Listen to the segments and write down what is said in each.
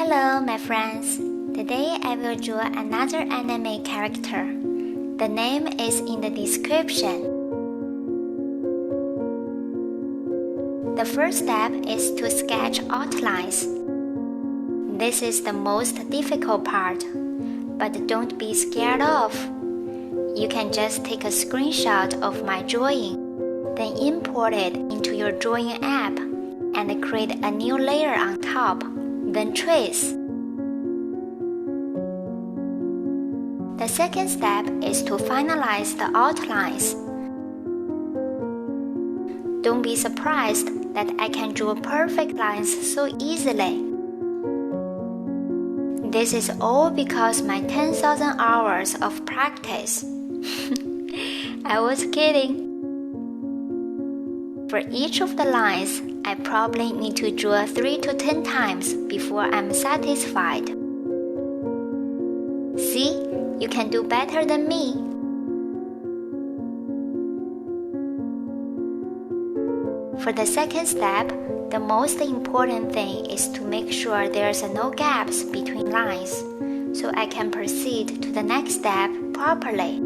Hello, my friends. Today I will draw another anime character. The name is in the description. The first step is to sketch outlines. This is the most difficult part, but don't be scared off. You can just take a screenshot of my drawing, then import it into your drawing app and create a new layer on top, then trace. The second step is to finalize the outlines. Don't be surprised that I can draw perfect lines so easily. This is all because my 10,000 hours of practice. I was kidding. For each of the lines, I probably need to draw 3 to 10 times before I'm satisfied. See, you can do better than me. For the second step, the most important thing is to make sure there's no gaps between lines, so I can proceed to the next step properly.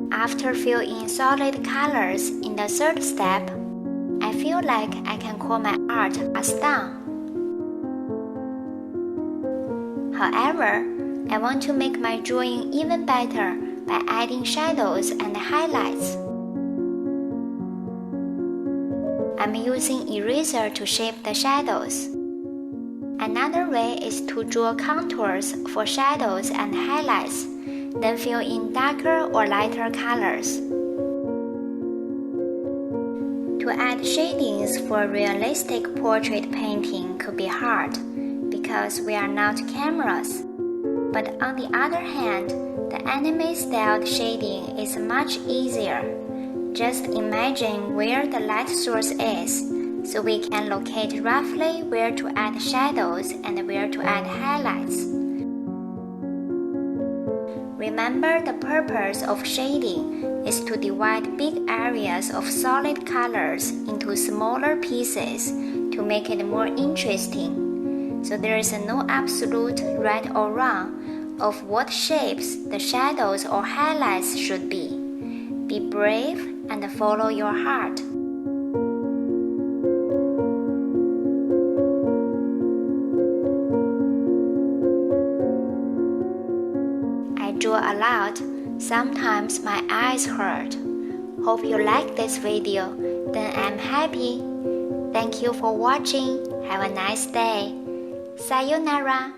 After filling in solid colors in the third step, I feel like I can call my art as done. However, I want to make my drawing even better by adding shadows and highlights. I'm using eraser to shape the shadows. Another way is to draw contours for shadows and highlights, then fill in darker or lighter colors. To add shadings for realistic portrait painting could be hard because we are not cameras. But on the other hand, the anime-styled shading is much easier. Just imagine where the light source is, so we can locate roughly where to add shadows and where to add highlights. Remember, the purpose of shading is to divide big areas of solid colors into smaller pieces to make it more interesting. So there is no absolute right or wrong of what shapes the shadows or highlights should be. Be brave and follow your heart. I draw a lot. Sometimes my eyes hurt. Hope you like this video. Then I'm happy. Thank you for watching. Have a nice day. Sayonara.